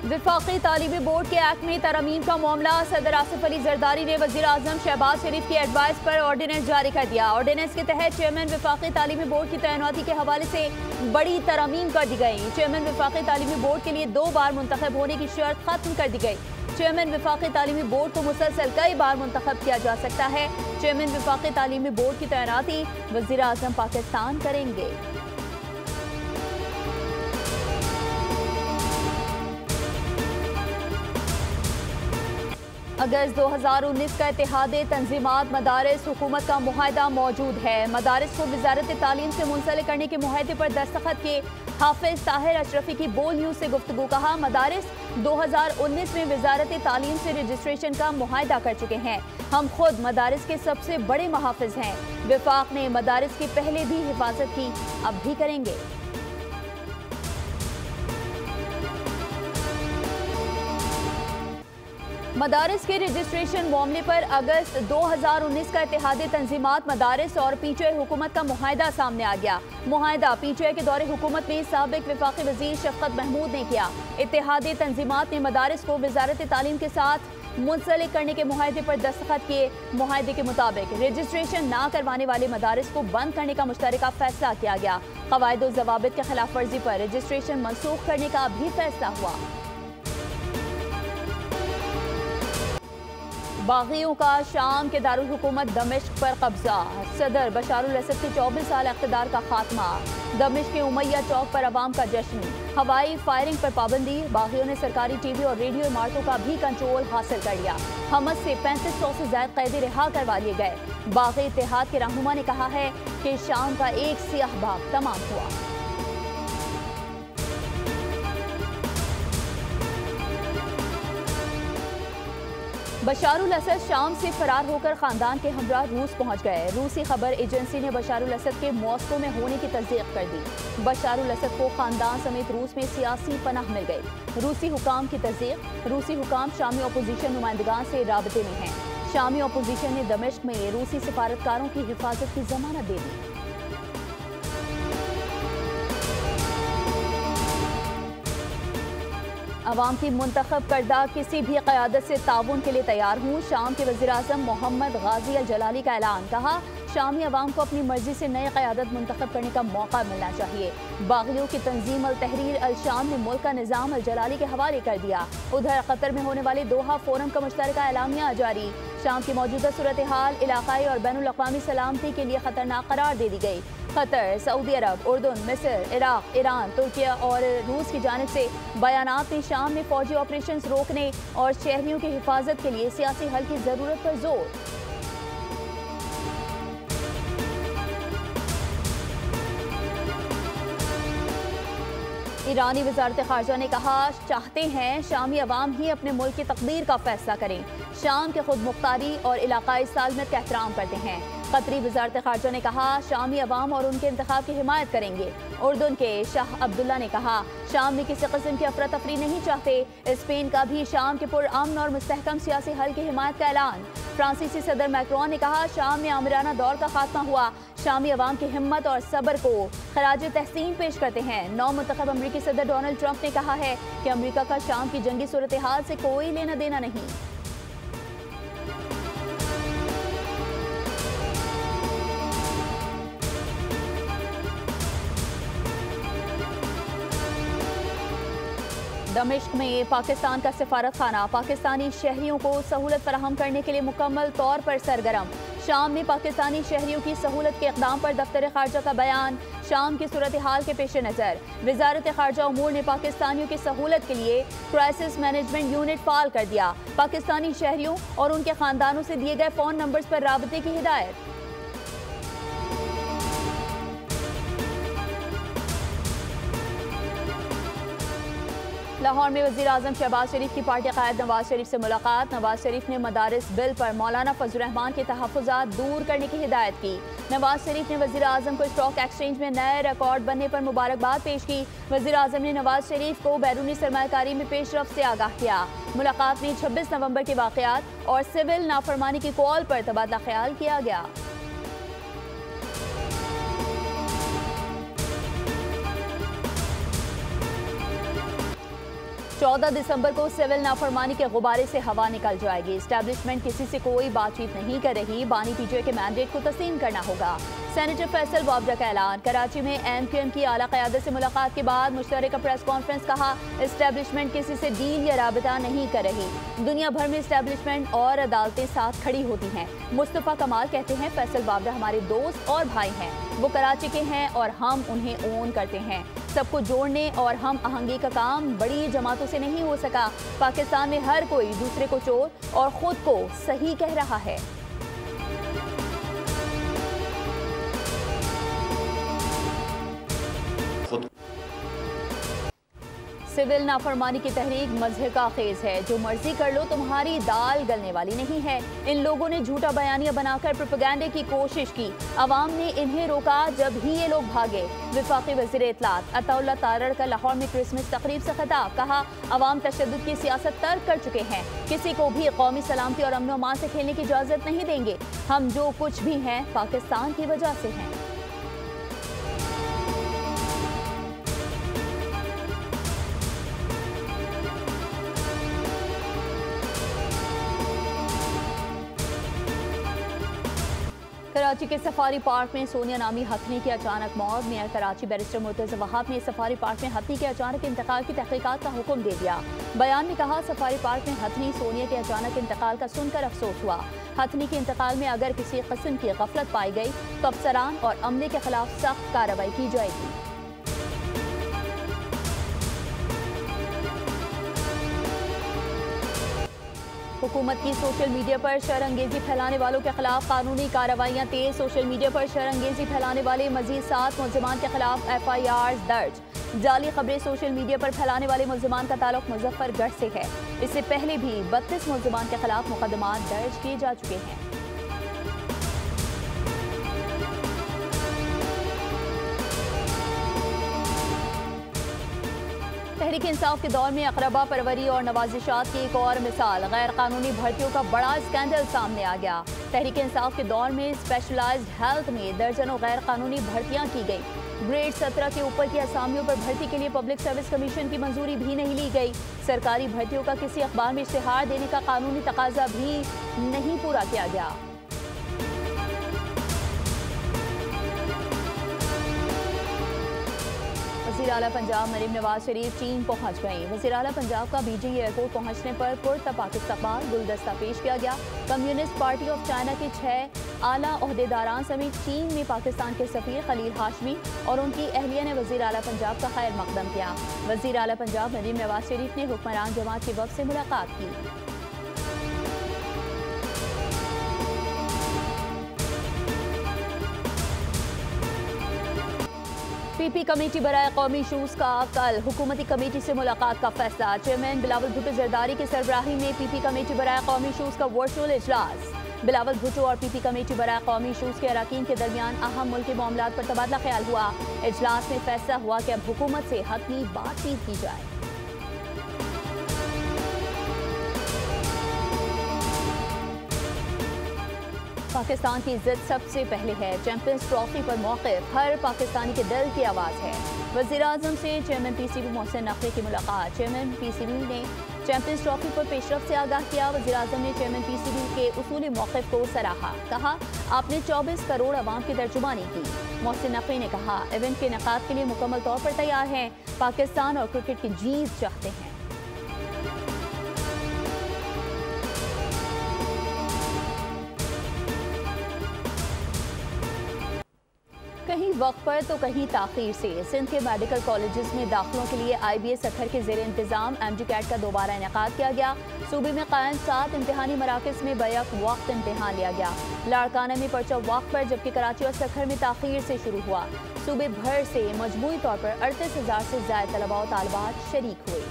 वफाकी तालीमी बोर्ड के एक्ट में तरमीम का मामला। सदर आसिफ अली जरदारी ने वज़ीर आज़म शहबाज शरीफ की एडवाइस पर ऑर्डिनेंस जारी कर दिया। ऑर्डिनेंस के तहत चेयरमैन वफाकी तालीमी बोर्ड की तैनाती के हवाले से बड़ी तरमीम कर दी गई। चेयरमैन वफाकी तालीमी बोर्ड के लिए 2 बार मुंतखब होने की शर्त खत्म कर दी गई। चेयरमैन वफाकी तालीमी बोर्ड को मुसलसल कई बार मुंतखब किया जा सकता है। चेयरमैन वफाकी तालीमी बोर्ड की तैनाती वज़ीर आज़म पाकिस्तान करेंगे। अगस्त 2019 का इत्तेहादी तंजीमात मदारिस हुकूमत का मुआहदा मौजूद है। मदारिस को वजारत तालीम से मुंसलिक करने के मुआहदे पर दस्तखत के हाफिज ताहिर अशरफी की बोल न्यूज़ से गुफ्तगू। कहा, मदारिस 2019 में वजारत तालीम से रजिस्ट्रेशन का मुआहदा कर चुके हैं। हम खुद मदारिस के सबसे बड़े मुहाफिज हैं। वफाक ने मदारिस की पहले भी हिफाजत की, अब भी करेंगे। मदारिस के रजिस्ट्रेशन मामले पर अगस्त 2019 का इत्तेहादी तंजीमात मदारिस और पीटीआई हुकूमत का मुआहदा सामने आ गया। मुआहदा पीटीआई के दौरे हुकूमत में साबिक वफाकी वजीर शफकत महमूद ने किया। इत्तेहादी तंजीमात ने मदारिस को वजारत तालीम के साथ मुंसलिक करने के मुआहदे पर दस्तखत किए। मुआहदे के मुताबिक रजिस्ट्रेशन ना करवाने वाले मदारिस को बंद करने का मुश्तरका फैसला किया गया। कवायद और ज़वाबित के खिलाफ वर्जी पर रजिस्ट्रेशन मनसूख करने का भी फैसला हुआ। बागियों का शाम के दारुल हुकूमत दमिश्क पर कब्जा। सदर बशारुल असद के 24 साल इक़्तिदार का खात्मा। दमिश्क के उमैया चौक पर अवाम का जश्न। हवाई फायरिंग पर पाबंदी। बागियों ने सरकारी टीवी और रेडियो इमारतों का भी कंट्रोल हासिल कर लिया। हमस से 3500 से ज्यादा कैदी रिहा करवा लिए गए। बागी इत्तेहाद के रहनुमा ने कहा है कि शाम का एक सियाह बाग तमाम हुआ। बशारुल असद शाम से फरार होकर खानदान के हमरा रूस पहुंच गए। रूसी खबर एजेंसी ने बशारुल असद के मॉस्को में होने की तस्दीक कर दी। बशारुल असद को खानदान समेत रूस में सियासी पनाह मिल गई। रूसी हुकाम की तस्दीक। रूसी हुकाम शामी अपोजिशन नुमाइंदगान से राबते में हैं। शामी अपोजिशन ने दमिश्क में रूसी सिफारतकारों की हिफाजत की जमानत दे दी। अवाम की मुंतखब करदा किसी भी क़यादत से ताउन के लिए तैयार हूँ। शाम के वज़ीर आज़म मोहम्मद गाजी अल जलाली का ऐलान। कहा, शामी अवाम को अपनी मर्जी से नई क़यादत मुंतखब करने का मौका मिलना चाहिए। बागियों की तंजीम अल तहरीर अल शाम ने मुल्क का निज़ाम अल जलाली के हवाले कर दिया। उधर कतर में होने वाले दोहा फोरम का मुश्तरका एलामिया जारी। शाम की मौजूदा सूरत हाल इलाकाई और बैनुल अक़वामी सलामती के लिए खतरनाक करार दे दी गई। कतर, सऊदी अरब, उर्दन, मिस्र, इराक, ईरान, तुर्किया और रूस की जानिब से बयानात में शाम में फौजी ऑपरेशन रोकने और शहरियों की हिफाजत के लिए सियासी हल की जरूरत पर जोर। ईरानी वज़ारत ख़ारजा ने कहा, चाहते हैं शामी अवाम ही अपने मुल्क की तकदीर का फैसला करें। शाम के खुद मुख्तारी और इलाकाई सालमत का एहतराम करते हैं। कतरी वज़ारत ख़ारजा ने कहा, शामी अवाम और उनके इंतखाब की हिमायत करेंगे। उर्दन के शाह अब्दुल्ला ने कहा, शाम में किसी किस्म की अफरा तफरी नहीं चाहते। स्पेन का भी शाम के पुरअमन और मुस्तहकम सियासी हल की हिमायत का ऐलान। फ्रांसीसी सदर मैक्रोन ने कहा, शाम में आमिराना दौर का खात्मा हुआ। शामी अवाम की हिम्मत और सब्र को खराज तहसीन पेश करते हैं। नौ मुंतखब अमरीकी सदर डोनाल्ड ट्रंप ने कहा है कि अमरीका का शाम की जंगी सूरत हाल से कोई लेना देना नहीं। दमिश्क में पाकिस्तान का सिफारत खाना पाकिस्तानी शहरियों को सहूलत फराहम करने के लिए मुकम्मल तौर पर सरगर्म। शाम में पाकिस्तानी शहरियों की सहूलत के इक़दाम पर दफ्तर खारजा का बयान। शाम की सूरत हाल के पेश नज़र वज़ारत खारजा उमूर ने पाकिस्तानियों की सहूलत के लिए क्राइसिस मैनेजमेंट यूनिट फाल कर दिया। पाकिस्तानी शहरियों और उनके खानदानों से दिए गए फ़ोन नंबर्स पर राबते की हिदायत। लाहौर में वज़ीर आज़म शहबाज शरीफ की पार्टी क़ायद नवाज शरीफ से मुलाकात। नवाज शरीफ ने मदारिस बिल पर मौलाना फजल रहमान के तहफ़्फ़ुज़ात दूर करने की हिदायत की। नवाज शरीफ ने वज़ीर आज़म को स्टॉक एक्सचेंज में नए रिकॉर्ड बनने पर मुबारकबाद पेश की। वज़ीर आज़म ने नवाज शरीफ को बैरूनी सरमायाकारी में पेशरफ से आगाह किया। मुलाकात में 26 नवंबर के वाक़यात और सिविल नाफरमानी की कॉल पर तबादला ख्याल किया गया। 14 दिसंबर को सिविल नाफरमानी के गुब्बारे से हवा निकल जाएगी। एस्टैब्लिशमेंट किसी से कोई बातचीत नहीं कर रही, बानी पीटीआई के मैंडेट को तस्लीम करना होगा। सेनेटर फैसल बाबरा का ऐलान। कराची में एमक्यूएम की आला क़यादत से मुलाकात के बाद मुश्तरका प्रेस कॉन्फ्रेंस। कहा, एस्टैब्लिशमेंट किसी से डील या राबता नहीं कर रही। दुनिया भर में एस्टैब्लिशमेंट और अदालतें साथ खड़ी होती हैं। मुस्तफ़ा कमाल कहते हैं, फैसल बाबरा हमारे दोस्त और भाई हैं, वो कराची के हैं और हम उन्हें ओन करते हैं। सबको जोड़ने और हम आहंगी का काम बड़ी जमातों से नहीं हो सका। पाकिस्तान में हर कोई दूसरे को चोर और खुद को सही कह रहा है। सिविल नाफरमानी की तहरीक मजहर का खेज है। जो मर्जी कर लो, तुम्हारी दाल गलने वाली नहीं है। इन लोगों ने झूठा बयानिया बनाकर प्रोपेगेंडे की कोशिश की। अवाम ने इन्हें रोका जब ही ये लोग भागे। वफाकी वज़ीर इत्तलात अताउल्लाह तारड़ का लाहौर में क्रिसमस तकरीब से खिताब। कहा, अवाम तशद्दुद की सियासत तर्क कर चुके हैं। किसी को भी कौमी सलामती और अमन अमान से खेलने की इजाज़त नहीं देंगे। हम जो कुछ भी हैं पाकिस्तान की वजह से हैं। कराची के सफारी पार्क में सोनिया नामी हथनी की अचानक मौत। मेयर कराची बैरिस्टर मुर्तज़ा वहाब ने सफारी पार्क में हथनी के अचानक इंतकाल की तहकीकात का हुक्म दे दिया। बयान में कहा, सफारी पार्क में हथनी सोनिया के अचानक इंतकाल का सुनकर अफसोस हुआ। हथनी के इंतकाल में अगर किसी किस्म की गफलत पाई गई तो अफसरान और अमले के खिलाफ सख्त कार्रवाई की जाएगी। हुकूमत की सोशल मीडिया पर शरअंगेजी फैलाने वालों के खिलाफ कानूनी कार्रवाइयाँ तेज। सोशल मीडिया पर शरअंगेजी फैलाने वाले मजीद 7 मुल्ज़िमान के खिलाफ FIR दर्ज। जाली खबरें सोशल मीडिया पर फैलाने वाले मुल्ज़िमान का ताल्लुक मुजफ्फरगढ़ से है। इससे पहले भी 32 मुल्ज़िमान के खिलाफ मुकदमात दर्ज किए जा चुके हैं। तहरीक इंसाफ के दौर में अकरबा परवरी और नवाजिशात की एक और मिसाल। गैर कानूनी भर्तियों का बड़ा स्कैंडल सामने आ गया। तहरीक इंसाफ के दौर में स्पेशलाइज्ड हेल्थ में दर्जनों गैर कानूनी भर्तियां की गई। ग्रेड 17 के ऊपर की असामियों पर भर्ती के लिए पब्लिक सर्विस कमीशन की मंजूरी भी नहीं ली गई। सरकारी भर्तियों का किसी अखबार में इश्तिहार देने का कानूनी तकाजा भी नहीं पूरा किया गया। वज़ीर आला पंजाब मरीम नवाज शरीफ चीन पहुंच गई। वज़ीर आला पंजाब का बीजिंग एयरपोर्ट पहुंचने पर पुरतपाक इस्तकबाल गुलदस्ता पेश किया गया। कम्युनिस्ट पार्टी ऑफ चाइना के 6 आला ओहदेदारान समेत चीन में पाकिस्तान के सफीर खलील हाशमी और उनकी अहलिया ने वज़ीर आला पंजाब का खैर मकदम किया। वज़ीर आला पंजाब मरीम नवाज शरीफ ने हुक्मरान जमात के वफ़द से मुलाकात की। पीपी कमेटी बराए कौमी इशूज़ का कल हुकूमती कमेटी से मुलाकात का फैसला। चेयरमैन बिलावल भुट्टो जरदारी की सरबराही में पीपी कमेटी बराए कौमी इशूज़ का वर्चुअल इजलास। बिलावल भुट्टो और पीपी कमेटी बराए कौमी इशूज़ के अराकीन के दरमियान अहम मुल्की मामलात पर तबादला ख्याल हुआ। इजलास में फैसला हुआ कि अब हुकूमत से हतमी बातचीत की जाए। पाकिस्तान की इज्जत सबसे पहले है। चैंपियंस ट्रॉफी पर मौक़िफ़ हर पाकिस्तानी के दिल की आवाज़ है। वज़ीर आज़म से चेयरमैन PCB मोहसिन नकवी की मुलाकात। चेयरमैन PCB ने चैंपियंस ट्रॉफी पर पेशरफ से आगाह किया। वज़ीर आज़म ने चेयरमैन PCB के उसूली मौक़िफ़ को सराहा। कहा, आपने 24 करोड़ अवाम की तर्जुमानी की। मोहसिन नकवी ने कहा, इवेंट के इनेकाद के लिए मुकम्मल तौर पर तैयार हैं। पाकिस्तान और क्रिकेट की जीत चाहते हैं। कहीं वक्त पर तो कहीं ताख़ीर से सिंध के मेडिकल कॉलेजेस में दाखिलों के लिए IBA सखर के ज़ेर इंतज़ाम MG-CAT का दोबारा इनेकाद किया गया। सूबे में कायम 7 इम्तिहानी मराकज़ में बैक वक्त इम्तिहान लिया गया। लाड़काना में पर्चा वक्त पर, जबकि कराची और सखर में ताख़ीर से शुरू हुआ। सूबे भर से मजमूई तौर पर 38,000 से ज़ायद तलबा और तालिबात शरीक हुए।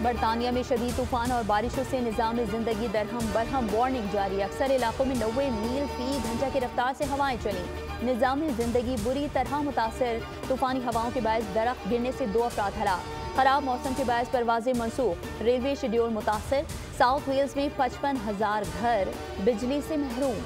बरतानिया में शदीद तूफान और बारिशों से निज़ाम ज़िंदगी दरहम बरहम, वार्निंग जारी। अक्सर इलाकों में 90 मील फी घंटा की रफ्तार से हवाएं चली। निज़ाम ज़िंदगी बुरी तरह मुतासर। तूफानी हवाओं के बायस दरख्त गिरने से 2 अफराद हलाक। खराब मौसम के बायस परवाजें मनसूख। रेलवे शेड्यूल मुतासर। साउथ वेल्स में 55,000 घर बिजली से महरूम।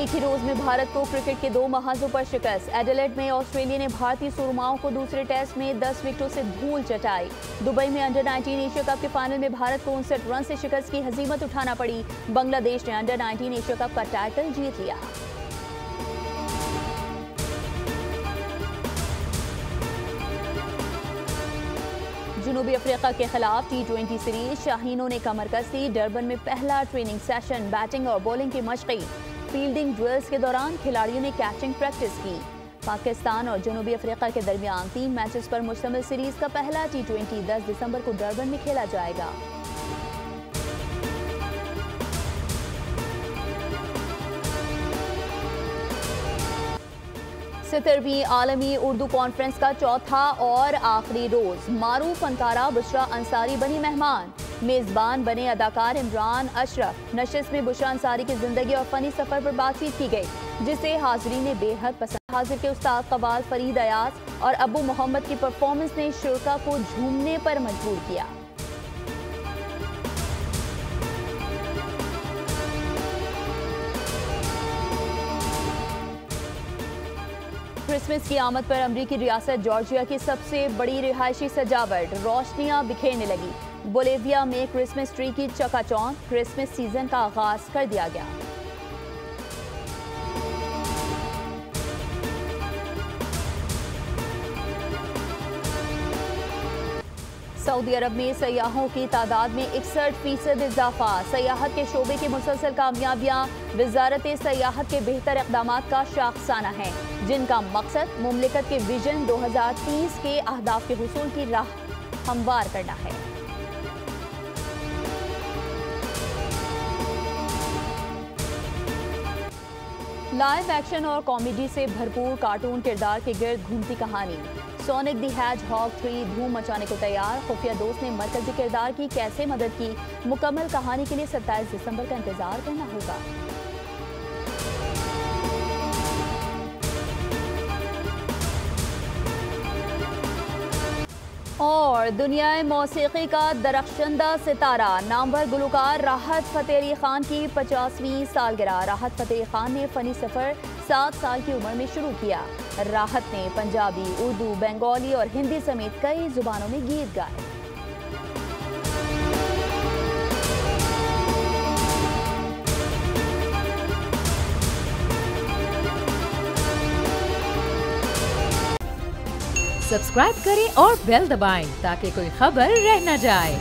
एक ही रोज में भारत को क्रिकेट के 2 महाजों पर शिकस्त। एडिलेड में ऑस्ट्रेलिया ने भारतीय सुरमाओं को दूसरे टेस्ट में 10 विकेटों से धूल चटाई। दुबई में अंडर-19 एशिया कप के फाइनल में भारत को 59 रन से शिकस्त की हजीमत उठाना पड़ी। बांग्लादेश ने अंडर-19 एशिया कप का टाइटल जीत लिया। जनूबी अफ्रीका के खिलाफ T20 सीरीज शाहीनों ने कमर कसी। डरबन में पहला ट्रेनिंग सेशन, बैटिंग और बॉलिंग की मशक़ी। फील्डिंग ड्रिल्स के दौरान खिलाड़ियों ने कैचिंग प्रैक्टिस की। पाकिस्तान और जनूबी अफ्रीका के दरमियान 3 मैचेस पर मुश्तमिल सीरीज का पहला T20 10 दिसंबर को डरबन में खेला जाएगा। सत्रहवीं आलमी उर्दू कॉन्फ्रेंस का चौथा और आखिरी रोज मारूफ फनकारा बुशरा अंसारी बनी मेहमान। मेजबान बने अदाकार इमरान अशरफ। नशिस्त में बुशरा अंसारी की जिंदगी और फनी सफर पर बातचीत की गई, जिसे हाजिरीन ने बेहद पसंद। हाजिर के उस्ताद कवाल फरीद अयाज और अबू मोहम्मद की परफॉर्मेंस ने शुरा को झूमने पर मजबूर किया। क्रिसमस की आमद पर अमरीकी रियासत जॉर्जिया की सबसे बड़ी रिहायशी सजावट, रोशनियां बिखेरने लगी। बोलिविया में क्रिसमस ट्री की चकाचौंध। क्रिसमस सीजन का आगाज कर दिया गया। सऊदी अरब में सयाहों की तादाद में 61% इजाफा। सयाहत के शोबे की मुसलसल कामयाबियां वजारत सयाहत के बेहतर इक़दामात का शाखसाना है, जिनका मकसद मुमलिकत के विजन 2030 के अहदाफ के हुसूल की राह हमवार करना है। लाइव एक्शन और कॉमेडी से भरपूर कार्टून किरदार के गिर्द घूमती कहानी। सोनिक द हेजहॉग 3 धूम मचाने को तैयार। खुफिया दोस्त ने मरकजी किरदार की कैसे मदद की? मुकम्मल कहानी के लिए 27 दिसंबर का इंतजार करना होगा। और दुनियाए मौसीकी का दरख्शंदा सितारा नामवर गुलकार राहत फ़तेह अली खान की 50वीं सालगिरह। राहत फ़तेह अली खान ने फ़नी सफ़र 7 साल की उम्र में शुरू किया। राहत ने पंजाबी, उर्दू, बंगाली और हिंदी समेत कई जुबानों में गीत गाए। सब्सक्राइब करें और बेल दबाएं ताकि कोई खबर रह न जाए।